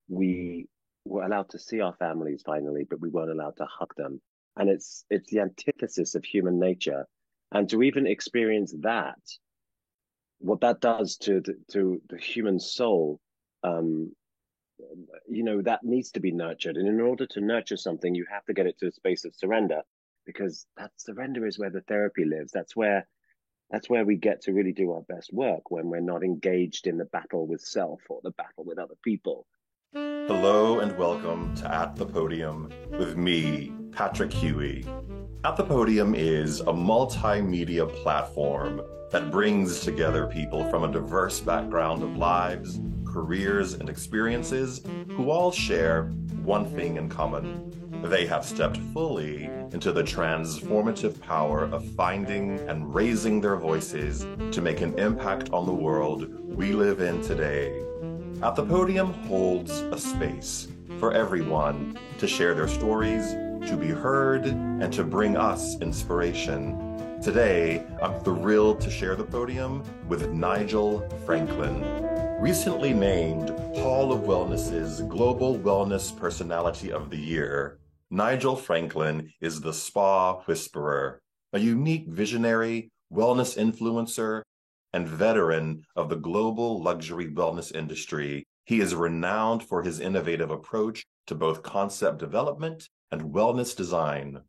we were allowed to see our families finally, but we weren't allowed to hug them. And it's the antithesis of human nature. And to even experience that, what that does to the human soul, um, that needs to be nurtured. And in order to nurture something, you have to get it to a space of surrender, because that surrender is where the therapy lives. That's where we get to really do our best work, when we're not engaged in the battle with self or the battle with other people. Hello and welcome to At the Podium with me, Patrick Huey. At the Podium is a multimedia platform that brings together people from a diverse background of lives, careers, and experiences who all share one thing in common. They have stepped fully into the transformative power of finding and raising their voices to make an impact on the world we live in today. At the Podium holds a space for everyone to share their stories, to be heard, and to bring us inspiration. Today, I'm thrilled to share the podium with Nigel Franklin. Recently named Hall of Wellness's Global Wellness Personality of the Year, Nigel Franklin is the Spa Whisperer, a unique visionary, wellness influencer, and veteran of the global luxury wellness industry. He is renowned for his innovative approach to both concept development and wellness design.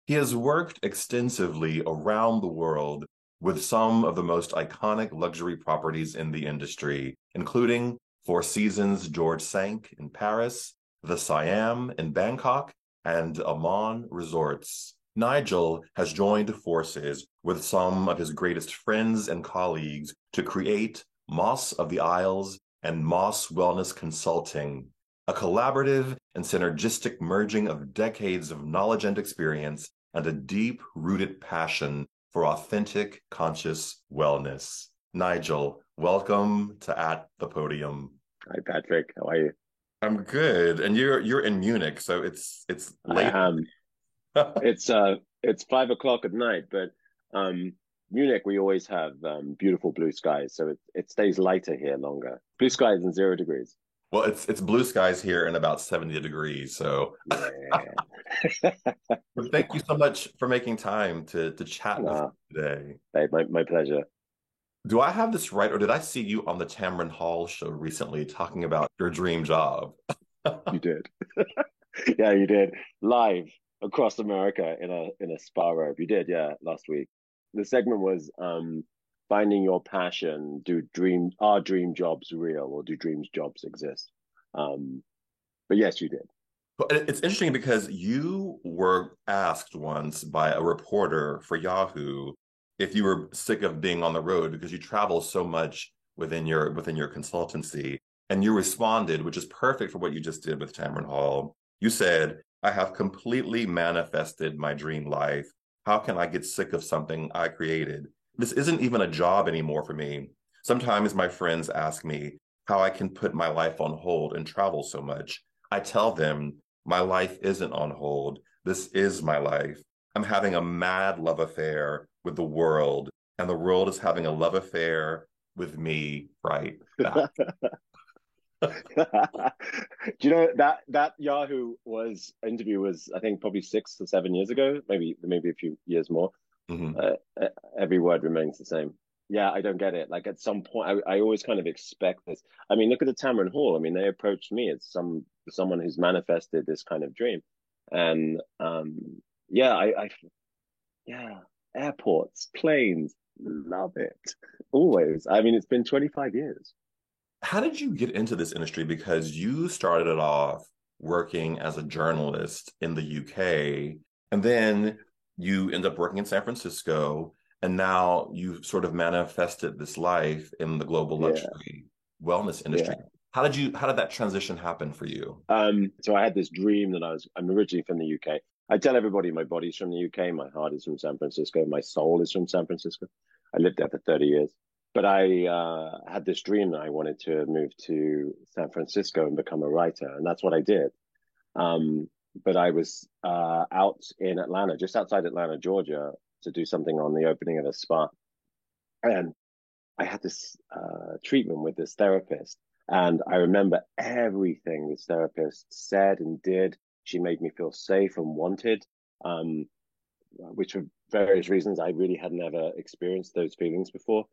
He has worked extensively around the world with some of the most iconic luxury properties in the industry, including Four Seasons George Cinq in Paris, the Siam in Bangkok, and Aman Resorts. Nigel has joined forces with some of his greatest friends and colleagues to create Moss of the Isles and Moss Wellness Consulting, a collaborative and synergistic merging of decades of knowledge and experience and a deep-rooted passion for authentic, conscious wellness. Nigel, welcome to At the Podium. Hi, Patrick. How are you? I'm good, and you're in Munich, so it's I late. am. It's 5 o'clock at night, but Munich, we always have beautiful blue skies, so it stays lighter here longer. Blue skies and 0 degrees. Well, it's blue skies here and about 70 degrees. So Yeah. but thank you so much for making time to chat with uh, me today. my pleasure. Do I have this right, or did I see you on the Tamron Hall show recently talking about your dream job? You did. Yeah, you did. Live across America in a spa robe. You did, yeah, last week. The segment was finding your passion. Are dream jobs real, or do dreams jobs exist? But yes, you did. But it's interesting because you were asked once by a reporter for Yahoo if you were sick of being on the road because you travel so much within your consultancy, and you responded, which is perfect for what you just did with Tamron Hall. You said, "I have completely manifested my dream life. How can I get sick of something I created? This isn't even a job anymore for me. Sometimes my friends ask me how I can put my life on hold and travel so much. I tell them my life isn't on hold. This is my life. I'm having a mad love affair with the world, and the world is having a love affair with me right now." Do you know that Yahoo was interview was, I think, probably 6 or 7 years ago, maybe a few years more. Mhm. Every word remains the same. Yeah, I don't get it. Like, at some point, I always kind of expect this. I mean, look at the Tamron Hall. I mean, they approached me as someone who's manifested this kind of dream, and yeah, yeah, airports, planes, love it always. I mean, it's been 25 years. How did you get into this industry? Because you started it off working as a journalist in the UK, and then you end up working in San Francisco, and now you've sort of manifested this life in the global Yeah, luxury wellness industry. yeah. How did that transition happen for you? So I had this dream that I'm originally from the UK. I tell everybody my body's from the UK, my heart is from San Francisco, my soul is from San Francisco. I lived there for 30 years. But I had this dream that I wanted to move to San Francisco and become a writer, and that's what I did. But I was out in Atlanta, just outside Atlanta, Georgia, to do something on the opening of a spa. And I had this treatment with this therapist. And I remember everything this therapist said and did. She made me feel safe and wanted, which for various reasons I really had never experienced those feelings before.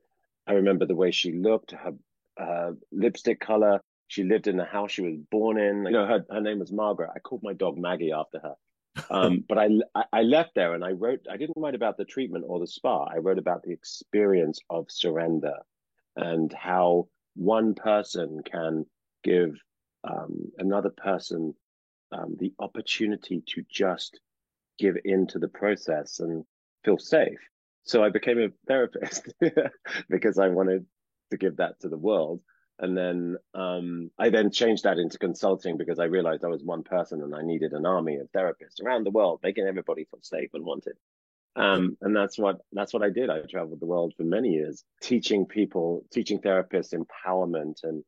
I remember the way she looked, her lipstick color. She lived in the house she was born in. Her name was Margaret. I called my dog Maggie after her. But I left there and I wrote. I didn't write about the treatment or the spa. I wrote about the experience of surrender and how one person can give another person the opportunity to just give into the process and feel safe. So I became a therapist because I wanted to give that to the world. And then I then changed that into consulting because I realized I was one person and I needed an army of therapists around the world, making everybody feel safe and wanted. And that's what I did. I traveled the world for many years, teaching people, teaching therapists empowerment and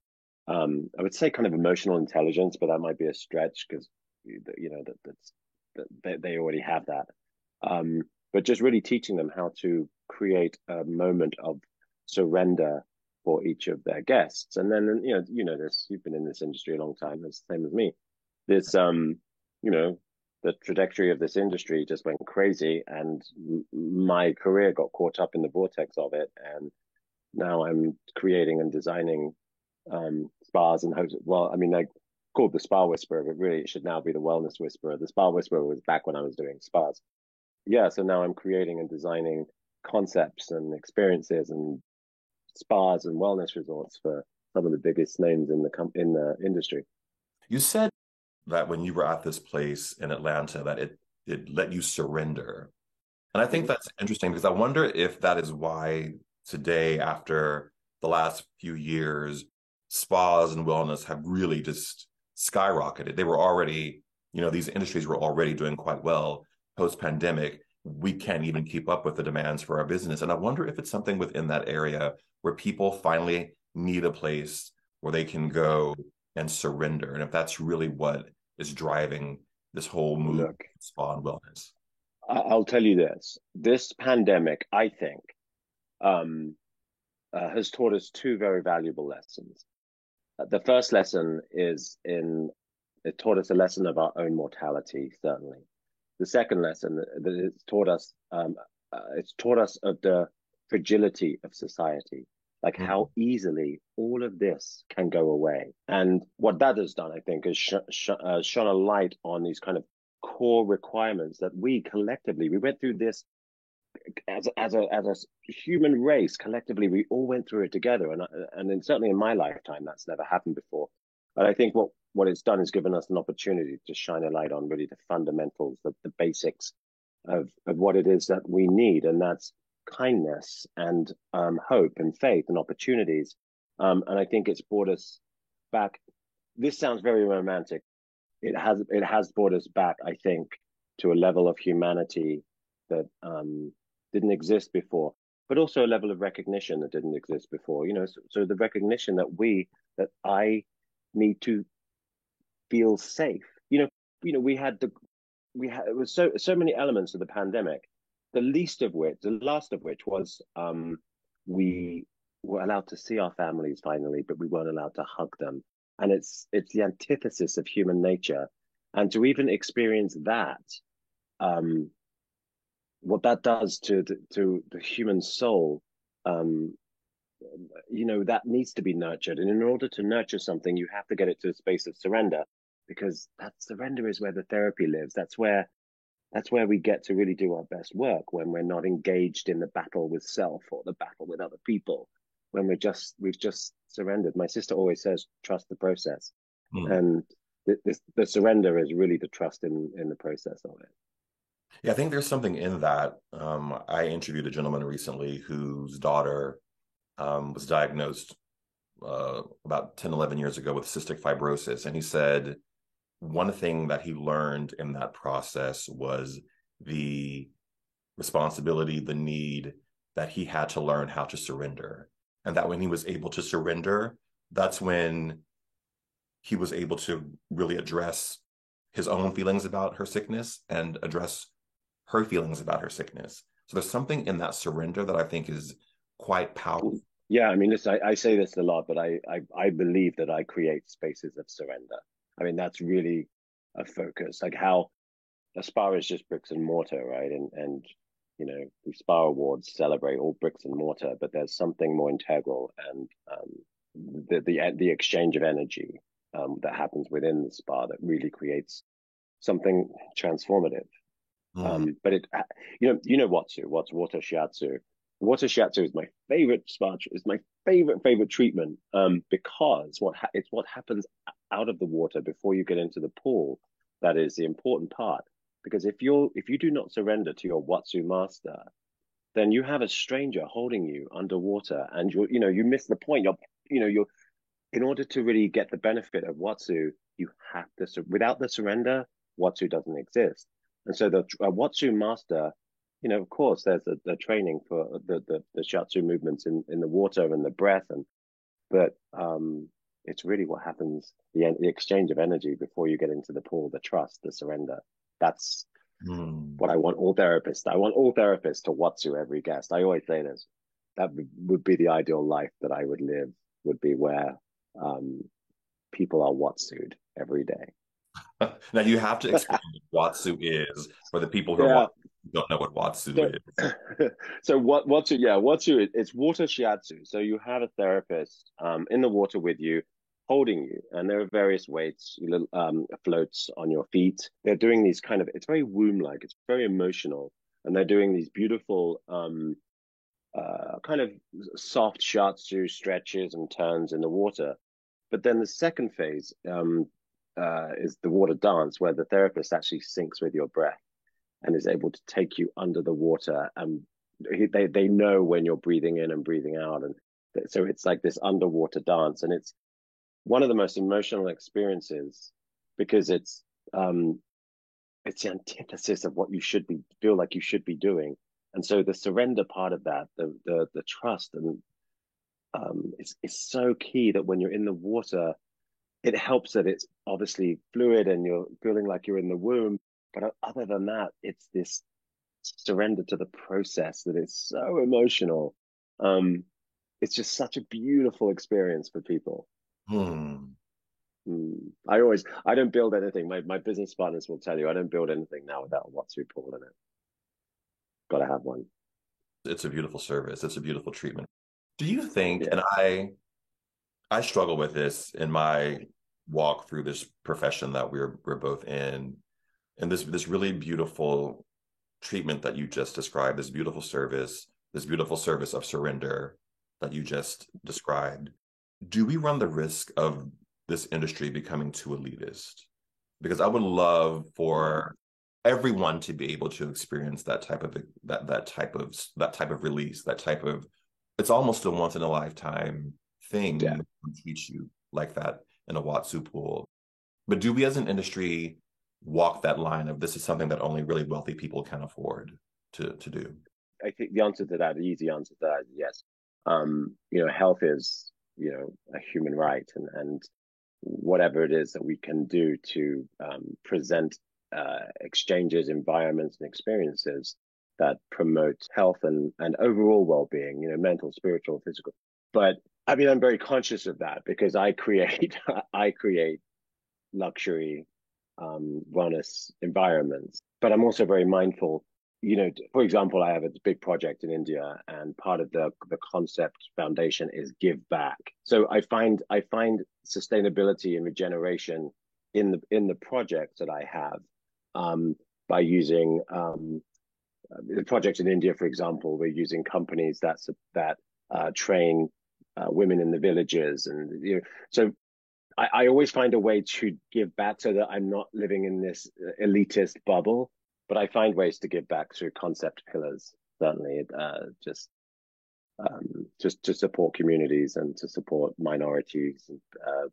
I would say kind of emotional intelligence, but that might be a stretch because they already have that. But just really teaching them how to create a moment of surrender for each of their guests. And then, this, you've been in this industry a long time, it's the same as me. This, the trajectory of this industry just went crazy and my career got caught up in the vortex of it. And now I'm creating and designing spas and hotels. Well, I mean, I called the Spa Whisperer, but really it should now be the Wellness Whisperer. The Spa Whisperer was back when I was doing spas. Yeah, so now I'm creating and designing concepts and experiences and spas and wellness resorts for some of the biggest names in the industry. You said that when you were at this place in Atlanta, that it let you surrender. And I think that's interesting because I wonder if that is why today, after the last few years, spas and wellness have really just skyrocketed. They were already, these industries were already doing quite well post-pandemic. We can't even keep up with the demands for our business. And I wonder if it's something within that area where people finally need a place where they can go and surrender. And if that's really what is driving this whole move Look, spa and wellness. I'll tell you this pandemic, I think, has taught us two very valuable lessons. The first lesson it taught us a lesson of our own mortality, certainly. The second lesson that it's taught us of the fragility of society, like how easily all of this can go away. And what that has done, I think, is shone a light on these kind of core requirements that we collectively, we went through this as a human race collectively. We all went through it together, and then certainly in my lifetime, that's never happened before. But I think what it's done is given us an opportunity to shine a light on really the fundamentals, the basics of what it is that we need, and that's kindness and hope and faith and opportunities. And I think it's brought us back. This sounds very romantic. It has brought us back, I think, to a level of humanity that didn't exist before, but also a level of recognition that didn't exist before. So the recognition that I need to feel safe. We had it was so many elements of the pandemic. The last of which was we were allowed to see our families finally, but we weren't allowed to hug them. And it's the antithesis of human nature. And to even experience that, what that does to the human soul, that needs to be nurtured. And in order to nurture something, you have to get it to a space of surrender, because that surrender is where the therapy lives. That's where we get to really do our best work, when we're not engaged in the battle with self or the battle with other people, when we've just surrendered. My sister always says, trust the process. And the surrender is really the trust in the process of it. Yeah, I think there's something in that. I interviewed a gentleman recently whose daughter was diagnosed about 10, 11 years ago with cystic fibrosis. And he said one thing that he learned in that process was the responsibility, the need that he had to learn how to surrender. And that when he was able to surrender, that's when he was able to really address his own feelings about her sickness and address her feelings about her sickness. So there's something in that surrender that I think is quite powerful. Yeah, I mean, listen, I say this a lot, but I believe that I create spaces of surrender. I mean, that's really a focus. Like how a spa is just bricks and mortar, right? And you know, the spa awards celebrate all bricks and mortar, but there's something more integral and the exchange of energy that happens within the spa that really creates something transformative. Mm. But it, you know what's water shiatsu. Water shiatsu is my favorite spa. Is my favorite treatment. Because it's what happens out of the water before you get into the pool that is the important part. Because if you do not surrender to your Watsu master, then you have a stranger holding you underwater, and you miss the point. You're in order to really get the benefit of Watsu, you have to, without the surrender, Watsu doesn't exist. And so the Watsu master, of course, there's the training for the Shiatsu movements in the water and the breath, but it's really what happens, the exchange of energy before you get into the pool, the trust, the surrender. That's Mm. what I want all therapists. I want all therapists to Watsu every guest. I always say this. That would be the ideal life that I would live, would be where um, people are Watsued every day. Now you have to explain what Watsu is for the people who are Yeah. watching who don't know what So, Watsu is. so Watsu? Yeah, Watsu. It's water shiatsu. So you have a therapist in the water with you, holding you, and there are various weights, floats on your feet. They're doing these kind of. It's very womb-like. It's very emotional, and they're doing these beautiful kind of soft shiatsu stretches and turns in the water. But then the second phase is the water dance, where the therapist actually syncs with your breath and is able to take you under the water. And they know when you're breathing in and breathing out, and so it's like this underwater dance, and it's one of the most emotional experiences because it's the antithesis of what you should be feel like you should be doing. And so the surrender part of that, the trust and is so key that when you're in the water, it helps that it's obviously fluid and you're feeling like you're in the womb. But other than that, it's this surrender to the process that is so emotional. Um, it's just such a beautiful experience for people. Hmm. I don't build anything. My business partners will tell you I don't build anything now without a Watsu pool in it. Got to have one. It's a beautiful service. It's a beautiful treatment. Do you think, Yeah. and I struggle with this in my walk through this profession that we're both in, and this really beautiful treatment that you just described, this beautiful service of surrender that you just described. Do we run the risk of this industry becoming too elitist? Because I would love for everyone to be able to experience that type of release, that type of it's almost a once in a lifetime thing Yeah. when they teach you like that in a Watsu pool. But do we as an industry walk that line of this is something that only really wealthy people can afford to do? I think the answer to that, the easy answer to that is yes. Health is, a human right, and whatever it is that we can do to present exchanges, environments, and experiences that promote health and overall well-being, mental, spiritual, physical. But I mean, I'm very conscious of that because I create I create luxury wellness environments. But I'm also very mindful. For example, I have a big project in India, and part of the concept foundation is give back. So I find sustainability and regeneration in the projects that I have by using the project in India, for example. We're using companies that train women in the villages, and so I always find a way to give back so that I'm not living in this elitist bubble, but I find ways to give back through concept pillars, certainly, just to support communities and to support minorities and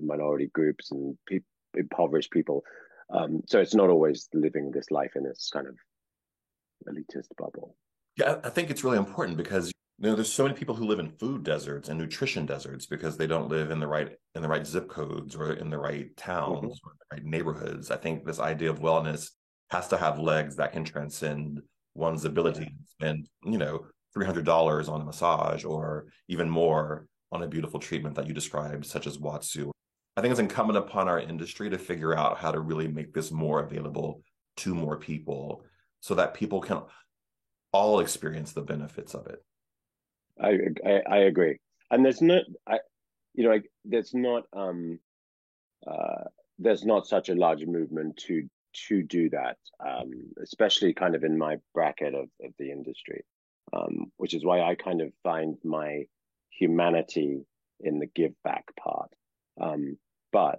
minority groups and impoverished people. So it's not always living this life in this kind of elitist bubble. Yeah, I think it's really important because there's so many people who live in food deserts and nutrition deserts because they don't live in the right zip codes or in the right Mm-hmm. towns or the right neighborhoods. I think this idea of wellness has to have legs that can transcend one's ability Yeah. to spend, $300 on a massage or even more on a beautiful treatment that you described, such as Watsu. I think it's incumbent upon our industry to figure out how to really make this more available to more people so that people can all experience the benefits of it. I agree. And there's not, uh, there's not such a large movement to do that, especially kind of in my bracket of the industry, which is why I kind of find my humanity in the give back part. But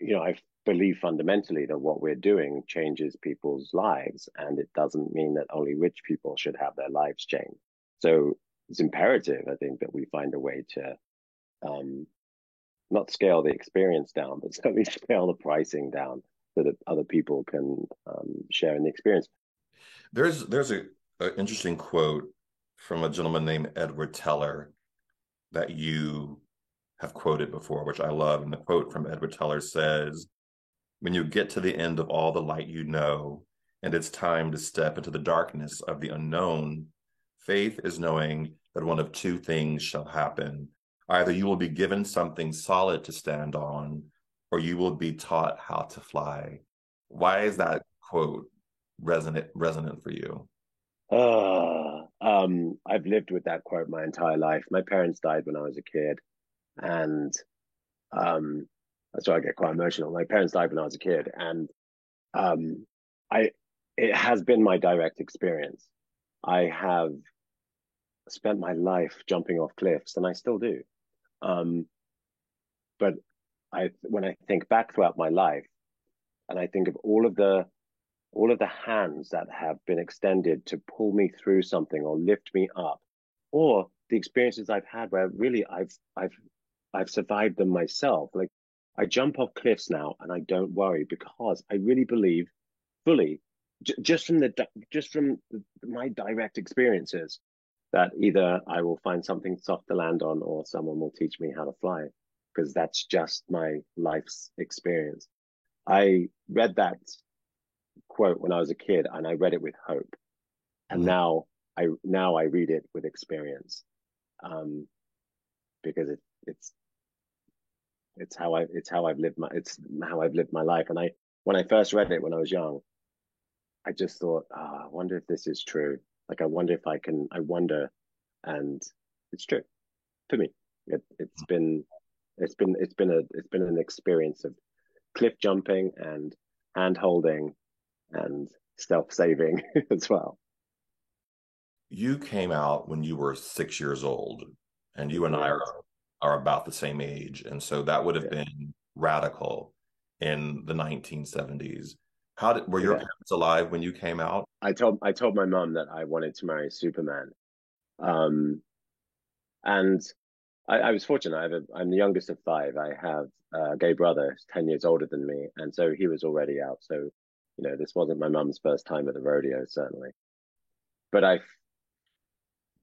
I believe fundamentally that what we're doing changes people's lives, and it doesn't mean that only rich people should have their lives changed. So it's imperative, I think, that we find a way to um, not scale the experience down, but certainly scale the pricing down so that other people can share in the experience. There's a interesting quote from a gentleman named Edward Teller that you have quoted before, which I love. And the quote from Edward Teller says, "When you get to the end of all the light you know, and it's time to step into the darkness of the unknown, faith is knowing that one of two things shall happen. Either you will be given something solid to stand on, or you will be taught how to fly." Why is that quote resonant for you? I've lived with that quote my entire life. My parents died when I was a kid, and um, that's why I get quite emotional. My parents died when I was a kid, and um, I it has been my direct experience. I have spent my life jumping off cliffs, and I still do. Um, but when I think back throughout my life, and I think of all of the hands that have been extended to pull me through something or lift me up, or the experiences I've had where really I've survived them myself. Like I jump off cliffs now and I don't worry because I really believe fully, just from my direct experiences, that either I will find something soft to land on or someone will teach me how to fly, because that's just my life's experience. I read that quote when I was a kid and I read it with hope. And Mhm. now I read it with experience. Um, because it's how I've lived my life. And when I first read it when I was young, I just thought, I wonder if this is true. Like I wonder, and it's true for me. It's been an experience of cliff jumping and hand holding and self saving as well. You came out when you were 6 years old, and you and I Right. are about the same age. And so that would have Yeah. been radical in the 1970s. Were your Yeah. parents alive when you came out? I told my mom that I wanted to marry Superman. Um, and I was fortunate. I'm the youngest of five. I have a gay brother who's 10 years older than me. And so he was already out. So, this wasn't my mum's first time at the rodeo, certainly. But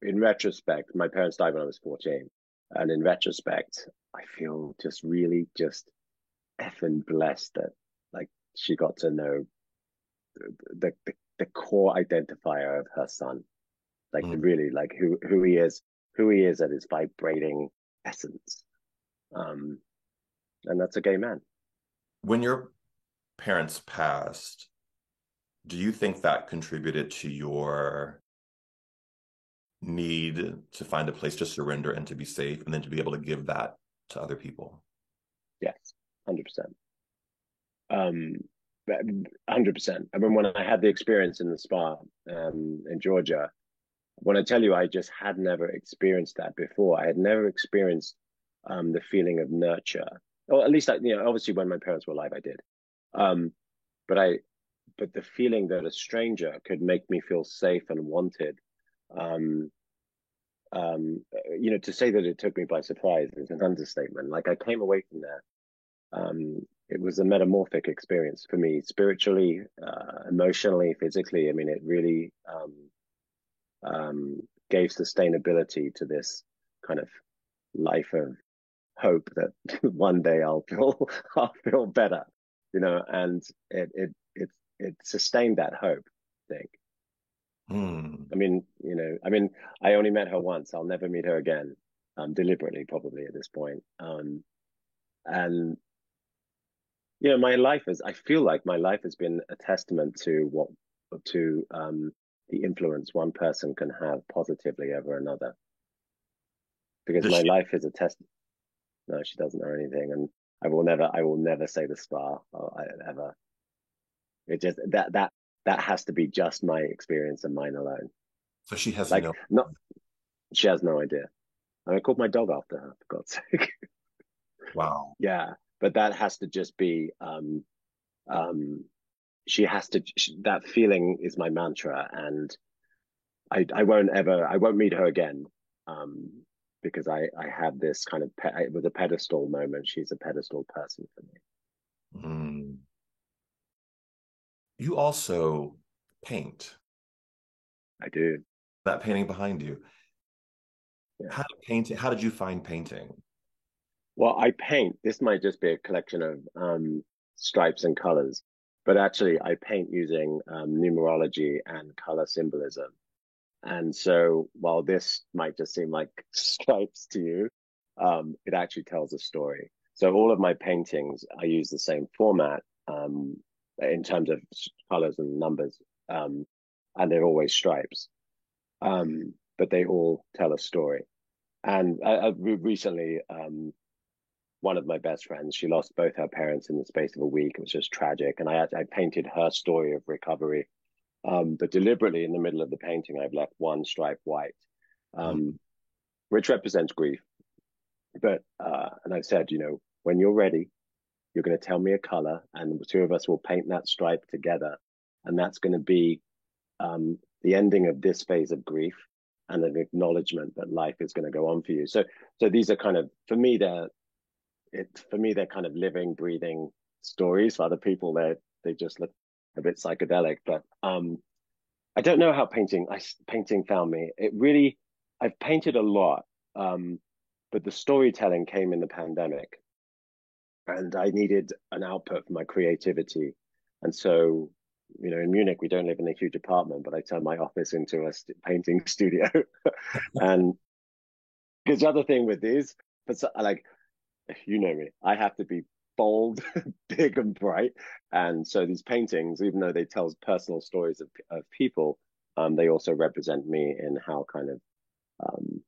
in retrospect, my parents died when I was 14. And in retrospect, I feel just really just effing blessed that like she got to know the core identifier of her son, like Mhm. really like who he is at his vibrating essence. Um, and that's a gay man. When your parents passed, do you think that contributed to your need to find a place to surrender and to be safe, and then to be able to give that to other people? Yes, 100%. 100%. I mean, when I had the experience in the spa in Georgia, when I tell you I just had never experienced that before, I had never experienced the feeling of nurture. Or at least, obviously when my parents were alive, I did. Um, but but the feeling that a stranger could make me feel safe and wanted, um, to say that it took me by surprise is an understatement. Like I came away from there. It was a metamorphic experience for me, spiritually, emotionally, physically. I mean, it really um, gave sustainability to this kind of life of hope that one day I'll feel better, and it sustained that hope, I think. Mm. I mean, I only met her once. I'll never meet her again, deliberately, probably at this point. And my life is, I feel like my life has been a testament to the influence one person can have positively over another. Because Does my she? life is a test. No, she doesn't know anything, and I will never say the star ever. It just that has to be just my experience and mine alone. So she has Like, no. not she has no idea. I called my dog after her, for God's sake. Wow. Yeah, but that has to just be um she has to that feeling is my mantra, and I won't meet her again, um because I had this kind of it was a pedestal moment. She's a pedestal person for me. Mm. You also paint. I do. That painting behind you. Yeah. How did you find painting? Well, I paint. This might just be a collection of stripes and colors, but actually, I paint using numerology and color symbolism. And so, while this might just seem like stripes to you, it actually tells a story. So, all of my paintings, I use the same format in terms of colors and numbers, and they're always stripes, but they all tell a story. And recently, one of my best friends, she lost both her parents in the space of a week. It was just tragic. And I painted her story of recovery. But deliberately in the middle of the painting, I've left one stripe white, Mm. um, which represents grief. But, and I've said, when you're ready, you're going to tell me a color and the two of us will paint that stripe together. And that's going to be the ending of this phase of grief and an acknowledgement that life is going to go on for you. So these are kind of, for me they're kind of living, breathing stories. For other people, they just look a bit psychedelic. But I don't know how painting found me. I've painted a lot, but the storytelling came in the pandemic, and I needed an output for my creativity. And so, in Munich, we don't live in a huge apartment, but I turned my office into a painting studio. And because the other thing with these, but so, like you know me, I have to be bold, big, and bright. And so these paintings, even though they tell personal stories of people, they also represent me in how kind of um,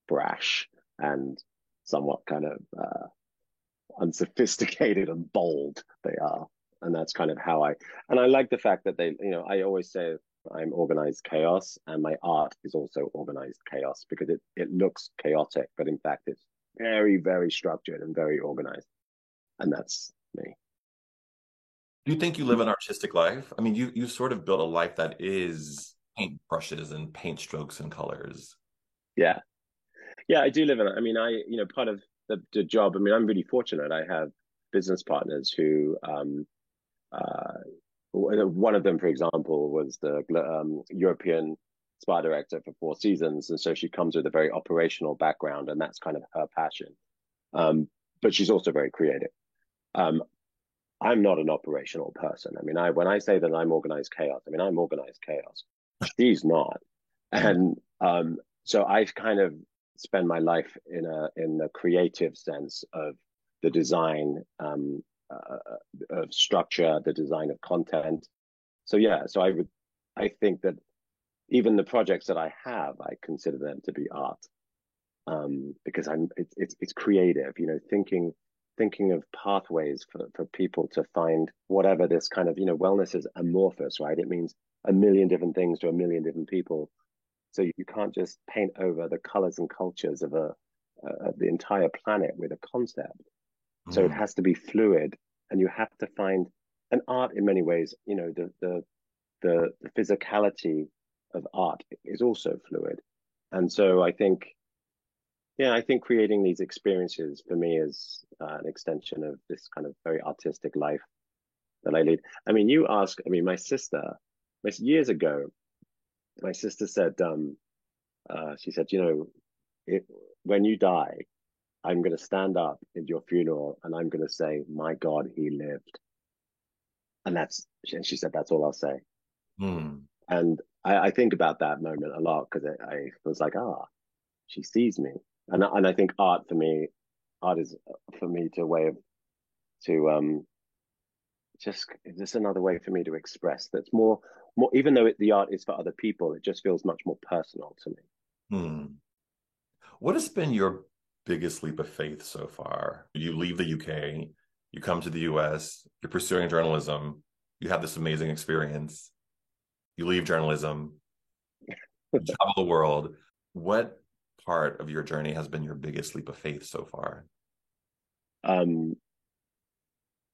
brash and somewhat kind of unsophisticated and bold they are. And that's kind of and I like the fact that I always say I'm organized chaos, and my art is also organized chaos because it looks chaotic, but in fact it's very, very structured and very organized. And that's me. Do you think you live an artistic life? I mean, you sort of built a life that is paint brushes and paint strokes and colors. Yeah. Yeah, I do live in it. I mean, part of the job, I mean, I'm really fortunate. I have business partners who, one of them, for example, was the European spa director for Four Seasons. And so she comes with a very operational background, and that's kind of her passion. But she's also very creative. Um, I'm not an operational person. I mean, when I say that I'm organized chaos, I mean, I'm organized chaos. She's not. Mm. And so I kind of spend my life in the creative sense of the design of structure, the design of content. So yeah, I think that even the projects that I have, I consider them to be art, because it's creative, thinking of pathways for people to find whatever this kind of, wellness is amorphous, right? It means a million different things to a million different people. So you can't just paint over the colors and cultures of the entire planet with a concept. So it Mm. has to be fluid, and you have to find an art in many ways. The physicality of art is also fluid, and so I think creating these experiences for me is an extension of this kind of very artistic life that I lead. I mean, my sister, years ago, my sister said, she said, it, when you die, I'm going to stand up at your funeral and I'm going to say, my God, he lived. And she said, that's all I'll say. Mm. And I think about that moment a lot because I was like, ah, she sees me, and I think art is for me to way of to just another way for me to express that's more even though the art is for other people, it just feels much more personal to me. Hmm. What has been your biggest leap of faith so far? You leave the UK, you come to the US, you're pursuing journalism, you have this amazing experience, you leave journalism, you travel the world. What part of your journey has been your biggest leap of faith so far? um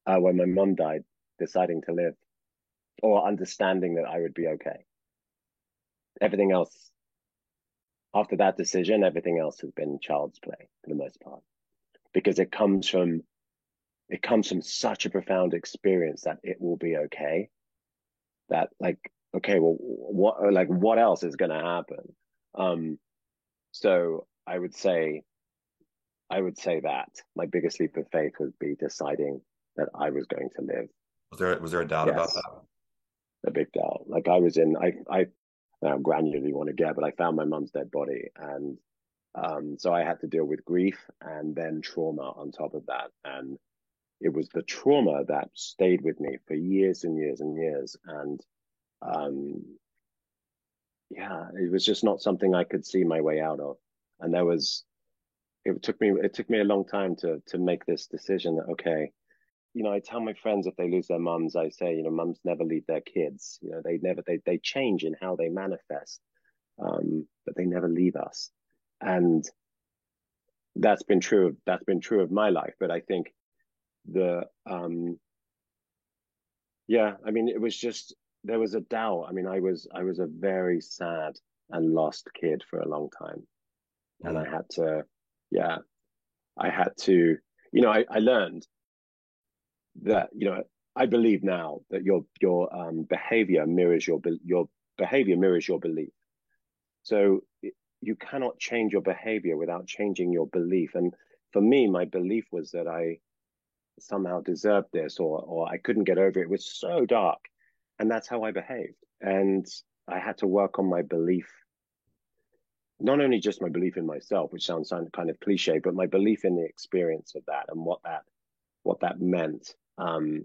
when my mum died, deciding to live or understanding that I would be okay. Everything else after that decision, everything else has been child's play for the most part because it comes from such a profound experience that it will be okay. That like, okay, well, what else is going to happen? Um, so I would say that my biggest leap of faith would be deciding that I was going to live. Was there a doubt about Yes, that? a big doubt. Like I was in, I how granular you want to get, but I found my mum's dead body, and so I had to deal with grief and then trauma on top of that, and it was the trauma that stayed with me for years and years and years, and um, yeah, it was just not something I could see my way out of, and it took me a long time to make this decision that okay, I tell my friends if they lose their mums, I say, mums never leave their kids. They change in how they manifest, but they never leave us. And that's been true of my life. But I think the yeah, I mean, it was just there was a doubt. I mean, I was a very sad and lost kid for a long time, and Mm. yeah, I had to, I learned that I believe now that your behavior mirrors your behavior mirrors your belief. So you cannot change your behavior without changing your belief. And for me, my belief was that I somehow deserved this, or I couldn't get over it. It was so dark, and that's how I behaved. And I had to work on my belief, not only just my belief in myself, which sounds kind of cliche, but my belief in the experience of that and what that meant. Um,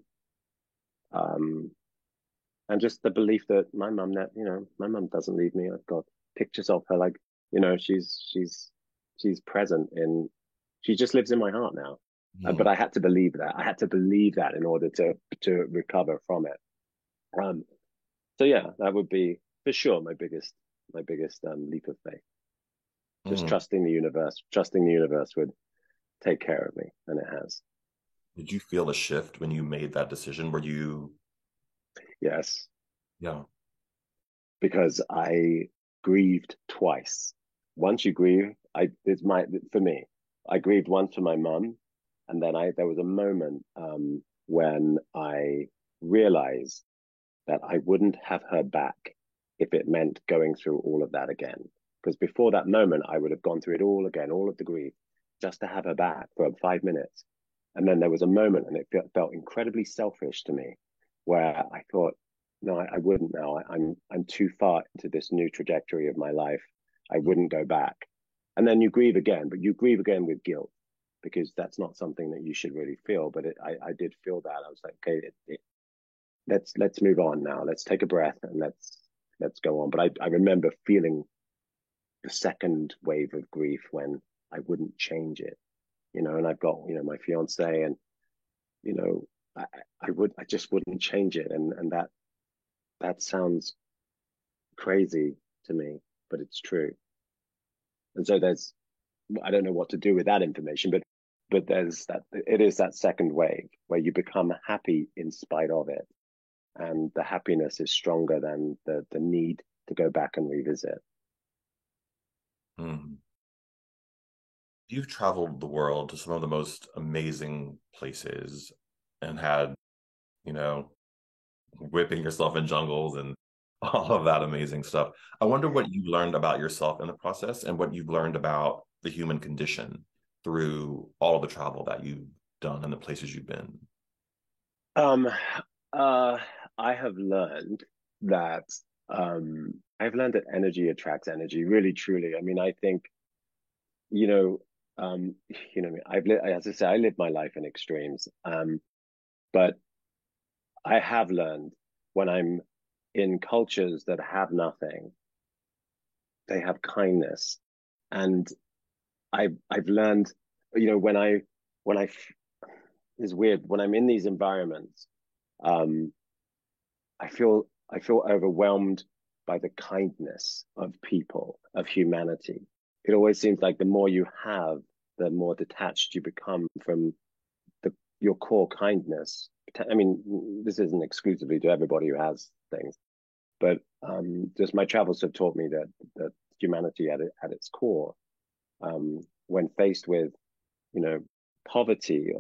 and just the belief that my mum doesn't leave me. I've got pictures of her, like, she's present she just lives in my heart now. Mm. But I had to believe that. I had to believe that in order to recover from it. Um, so yeah, that would be for sure my biggest leap of faith. Just Mm. trusting the universe would take care of me, and it has. Did you feel a shift when you made that decision? Were you, Yes, yeah. because I grieved twice. Once you grieve, it's my for me. I grieved once for my mum, and then I there was a moment when I realized that I wouldn't have her back if it meant going through all of that again. Because before that moment, I would have gone through it all again, all of the grief, just to have her back for 5 minutes. And then there was a moment, and it felt incredibly selfish to me, where I thought, no, I wouldn't now. I'm too far into this new trajectory of my life. I wouldn't go back. And then you grieve again, but you grieve again with guilt because that's not something that you should really feel. But I did feel that. I was like, okay, let's move on now. Let's take a breath and let's go on. But I remember feeling the second wave of grief when I wouldn't change it, and I've got, my fiance, and, you know, I, I just wouldn't change it. And that sounds crazy to me, but it's true. And so I don't know what to do with that information, but it is that second wave where you become happy in spite of it. And the happiness is stronger than the need to go back and revisit. Mm. You've traveled the world to some of the most amazing places and had, you know, whipping yourself in jungles and all of that amazing stuff. I wonder what you learned about yourself in the process and what you've learned about the human condition through all of the travel that you've done and the places you've been. Um, uh, I have learned that I've learned that energy attracts energy, really, truly. I mean, I think, you know, as I say, I live my life in extremes. But I have learned when I'm in cultures that have nothing, they have kindness. And I've learned, when I it's weird, when I'm in these environments, um, I feel overwhelmed by the kindness of people, of humanity. It always seems like the more you have, the more detached you become from your core kindness. I mean, this isn't exclusively to everybody who has things, but just my travels have taught me that humanity at its core, when faced with, you know, poverty,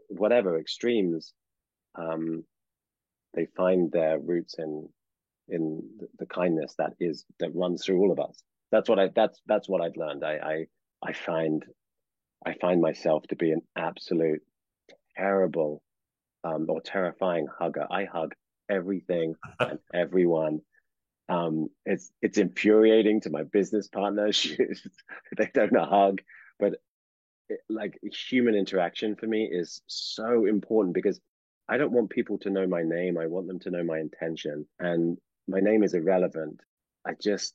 whatever extremes, um, they find their roots in the kindness that runs through all of us. That's what I've learned. I find I find myself to be an absolute terrible, or terrifying hugger. I hug everything and everyone. It's infuriating to my business partners. They don't hug, but like human interaction for me is so important because I don't want people to know my name. I want them to know my intention, and my name is irrelevant. I just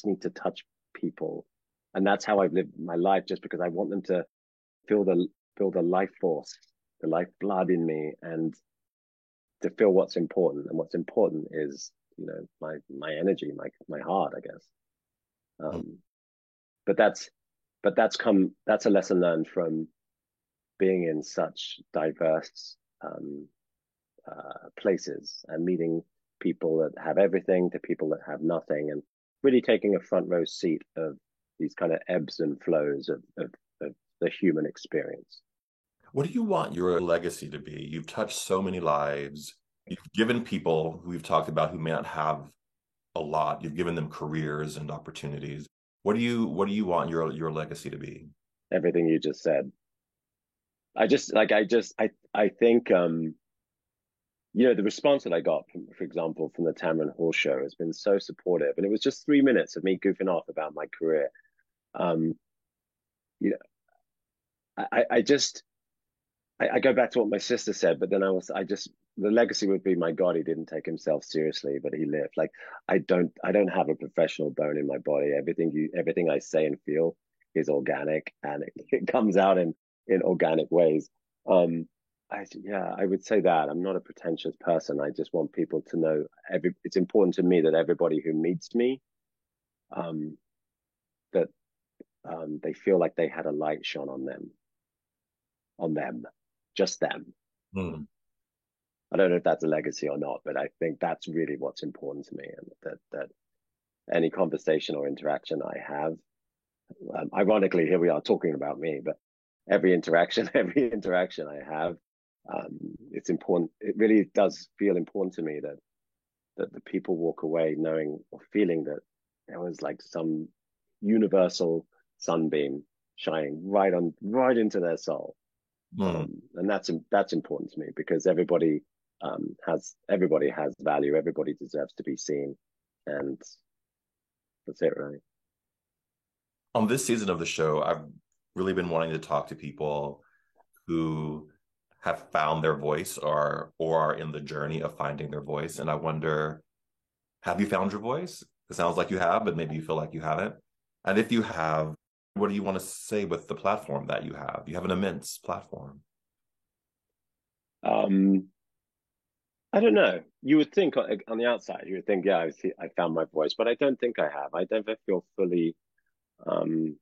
need to touch people, and that's how I've lived my life. Just because I want them to feel the life force, the life blood in me, and to feel what's important. And what's important is, my energy, my heart, I guess. Um, but that's a lesson learned from being in such diverse, places and meeting people that have everything to people that have nothing, and really taking a front row seat of these kind of ebbs and flows of the human experience. What do you want your legacy to be? You've touched so many lives. You've given people who we've talked about who may not have a lot. You've given them careers and opportunities. What do you want your legacy to be? Everything you just said. I think, the response that I got from, for example, from the Tamron Hall show has been so supportive, and it was just 3 minutes of me goofing off about my career. Um, you know, I just I go back to what my sister said, but then the legacy would be, my God, he didn't take himself seriously, but he lived. Like, I don't have a professional bone in my body. Everything I say and feel is organic, and it comes out in organic ways. Um, I would say that I'm not a pretentious person. I just want people to know it's important to me that everybody who meets me, um, that they feel like they had a light shone on them, just them. Hmm. I don't know if that's a legacy or not, but I think that's really what's important to me, and that any conversation or interaction I have, ironically, here we are talking about me, but every interaction I have, it's important. It really does feel important to me that the people walk away knowing or feeling that there was like some universal sunbeam shining right into their soul. Hmm. And that's important to me because everybody has value. Everybody deserves to be seen, and that's it, really. On this season of the show, I've really been wanting to talk to people who have found their voice or are in the journey of finding their voice. And I wonder, have you found your voice? It sounds like you have, but maybe you feel like you haven't. And if you have, what do you want to say with the platform that you have? You have an immense platform. Um, I don't know. You would think on the outside, you would think, yeah, I found my voice, but I don't think I have. I don't feel um,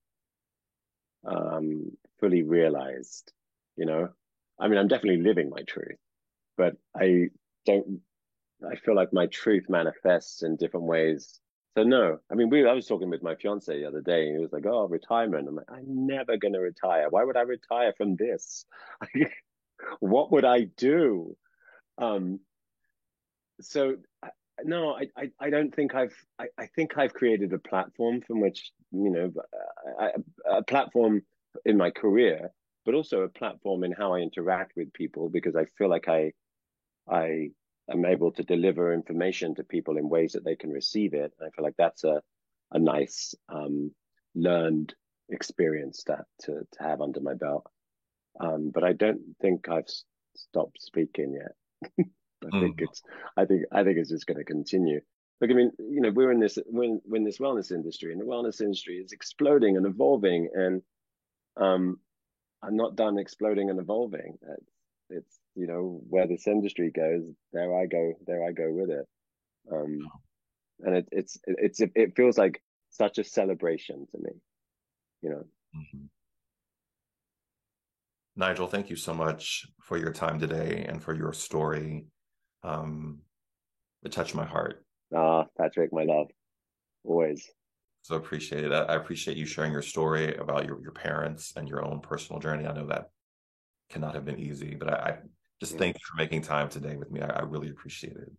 fully realized. You know, I mean, I'm definitely living my truth, but don't. I feel like my truth manifests in different ways. So no, I mean, I was talking with my fiance the other day, and he was like, "Oh, retirement." I'm like, "I'm never going to retire. Why would I retire from this? What would I do?" Um, so no, I don't think I think I've created a platform from which, a platform in my career, but also a platform in how I interact with people, because I feel like I I'm able to deliver information to people in ways that they can receive it. I feel like that's a nice learned experience to have under my belt. But I don't think I've stopped speaking yet. Mm. I think it's just going to continue. Look, I mean, you know, we're in this wellness industry, and the wellness industry is exploding and evolving, and um, I'm not done exploding and evolving. It's you know where this industry goes, there I go with it. Um, and it feels like such a celebration to me, you know. Mhm. Nigel, thank you so much for your time today and for your story. Um, it touched my heart. Ah, Patrick, my love, always. So appreciate it. I appreciate you sharing your story about your parents and your own personal journey. I know that cannot have been easy, but I just Yeah. thank you for making time today with me. I really appreciate it.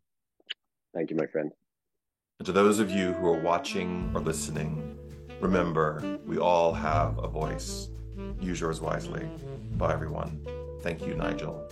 Thank you, my friend. And to those of you who are watching or listening, remember, we all have a voice. Use yours wisely. Bye, everyone. Thank you, Nigel.